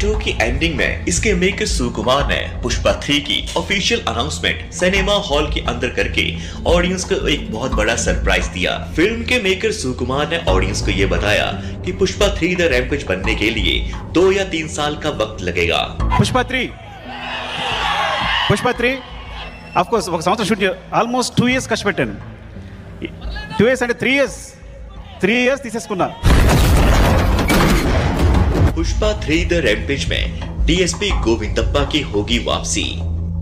2 की एंडिंग में इसके मेकर सुकुमार ने पुष्पा 3 की ऑफिशियल अनाउंसमेंट सिनेमा हॉल के अंदर करके ऑडियंस को एक बहुत बड़ा सरप्राइज दिया। फिल्म के मेकर सुकुमार ने ऑडियंस को ये बताया कि पुष्पा 3 द रैम्पेज बनने के लिए 2 या 3 साल का वक्त लगेगा। Pushpa 3, of course, ఒక సంవత్సరం షూట్ ఆల్మోస్ట్ 2 years ఖర్చు పెట్టాను. 2 years అంటే 3 years తీసేసుకున్నా. पुष्पा 3 द रैम्पेज में डीएसपी गोविंदप्पा की होगी वापसी।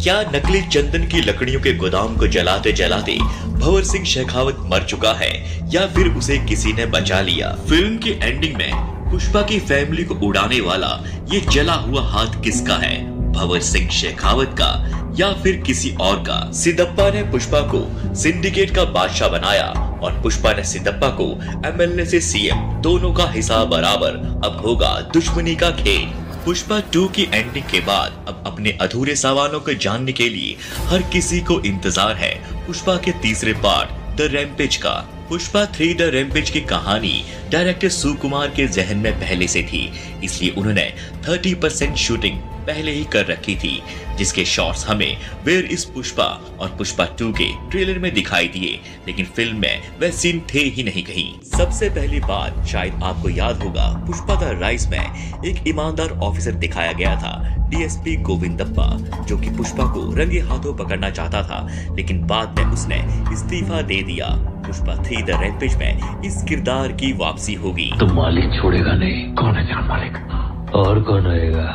क्या नकली चंदन की लकड़ियों के गोदाम को जलाते जलाते भंवर सिंह शेखावत मर चुका है या फिर उसे किसी ने बचा लिया? फिल्म की एंडिंग में पुष्पा की फैमिली को उड़ाने वाला ये जला हुआ हाथ किसका है? भंवर सिंह शेखावत का या फिर किसी और का? सिद्दप्पा ने पुष्पा को सिंडिकेट का बादशाह बनाया और पुष्पा ने सिद्दप्पा को एमएलए से सीएम, दोनों का हिसाब बराबर। अब होगा दुश्मनी का खेल। पुष्पा 2 की एंडिंग के बाद अब अपने अधूरे सवालों को जानने के लिए हर किसी को इंतजार है पुष्पा के तीसरे पार्ट द रैम्पेज का। पुष्पा 3 द रैम्पेज की कहानी डायरेक्टर सुकुमार के जहन में पहले से थी, इसलिए उन्होंने 30% शूटिंग पहले ही कर रखी थी, जिसके शॉट्स हमें वेयर इज पुष्पा और पुष्पा 2 के ट्रेलर में दिखाई दिए, लेकिन फिल्म में वह सीन थे ही नहीं कहीं। सबसे पहली बात शायद आपको याद होगा, पुष्पा द राइज में एक ईमानदार ऑफिसर दिखाया गया था, डीएसपी गोविंदप्पा, जो कि पुष्पा को रंगे हाथों पकड़ना चाहता था, लेकिन बाद में उसने इस्तीफा दे दिया। पुष्पा 3 द रैम्पेज में इस किरदार की वापसी होगी। तो मालिक छोड़ेगा नहीं। कौन है जान मालिक? और कौन रहेगा?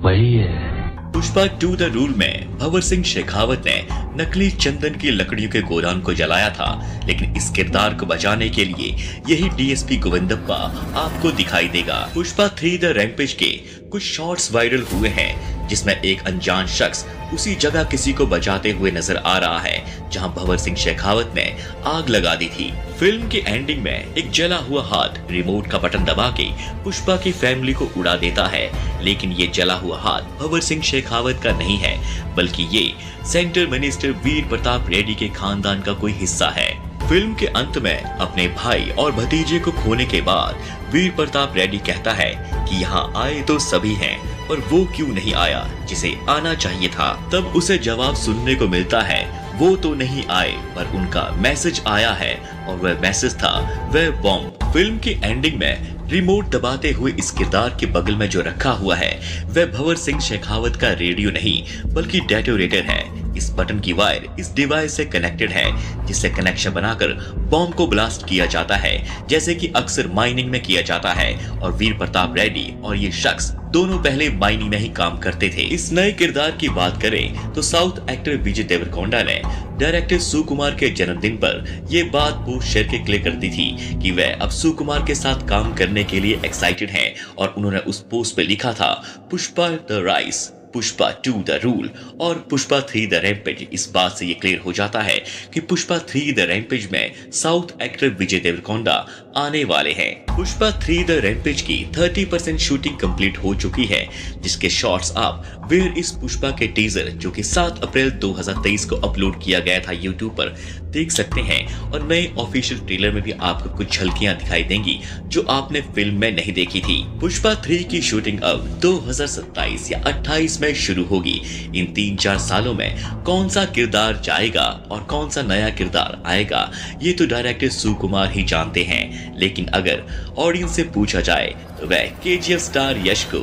वही है। पुष्पा 2 द रूल में भंवर सिंह शेखावत ने नकली चंदन की लकड़ियों के गोदाम को जलाया था, लेकिन इस किरदार को बचाने के लिए यही डीएसपी गोविंदप्पा आपको दिखाई देगा। पुष्पा 3 द रैम्पेज के कुछ शॉट्स वायरल हुए हैं, जिसमें एक अनजान शख्स उसी जगह किसी को बचाते हुए नजर आ रहा है जहां भंवर सिंह शेखावत ने आग लगा दी थी। फिल्म की एंडिंग में एक जला हुआ हाथ रिमोट का बटन दबा के पुष्पा की फैमिली को उड़ा देता है, लेकिन ये जला हुआ हाथ भंवर सिंह शेखावत का नहीं है, बल्कि ये सेंट्रल मिनिस्टर वीर प्रताप रेड्डी के खानदान का कोई हिस्सा है। फिल्म के अंत में अपने भाई और भतीजे को खोने के बाद वीर प्रताप रेड्डी कहता है कि यहाँ आए तो सभी हैं, पर वो क्यों नहीं आया जिसे आना चाहिए था? तब उसे जवाब सुनने को मिलता है, वो तो नहीं आए पर उनका मैसेज आया है, और वह मैसेज था वह बॉम्ब। फिल्म की एंडिंग में रिमोट दबाते हुए इस किरदार के बगल में जो रखा हुआ है वह भंवर सिंह शेखावत का रेडियो नहीं बल्कि डेटोनेटर है। इस बटन की वायर इस डिवाइस से कनेक्टेड है, जिससे कनेक्शन बनाकर बॉम्ब को ब्लास्ट किया जाता है, जैसे कि अक्सर माइनिंग में किया जाता है। और वीर प्रताप रेड्डी और ये शख्स दोनों पहले माइनिंग में ही काम करते थे। इस नए किरदार की बात करें तो साउथ एक्टर विजय देवरकोंडा ने डायरेक्टर सुकुमार के जन्मदिन पर यह बात पोस्ट शेयर के क्लिक कर दी थी कि वह अब सुकुमार के साथ काम करने के लिए एक्साइटेड हैं, और उन्होंने उस पोस्ट पे लिखा था Pushpa the rise, Pushpa 2 the rule और पुष्पा 3 द रैम्पेज। इस बात से ये क्लियर हो जाता है कि पुष्पा 3 द रैम्पेज में साउथ एक्टर विजय देवरकोंडा आने वाले हैं। पुष्पा 3 द रैम्पेज की 30% शूटिंग कंप्लीट हो चुकी है, जिसके शॉट्स आप वेयर इज पुष्पा के टीजर, जो कि 7 अप्रैल 2023 को अपलोड किया गया था यूट्यूब पर, देख सकते हैं। और नए ऑफिशियल ट्रेलर में भी आपको कुछ झलकियां दिखाई देंगी जो आपने फिल्म में नहीं देखी थी। पुष्पा 3 की शूटिंग अब 2027 या 28 में शुरू होगी। इन 3-4 सालों में कौन सा किरदार जाएगा और कौन सा नया किरदार आएगा, ये तो डायरेक्टर सुकुमार ही जानते हैं। लेकिन अगर ऑडियंस से पूछा जाए तो वह केजीएफ स्टार यश को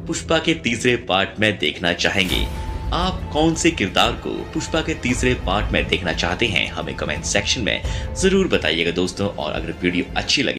पुष्पा के तीसरे पार्ट में देखना चाहेंगे। आप कौन से किरदार को पुष्पा के तीसरे पार्ट में देखना चाहते हैं, हमें कमेंट सेक्शन में जरूर बताइएगा दोस्तों। और अगर वीडियो अच्छी लगे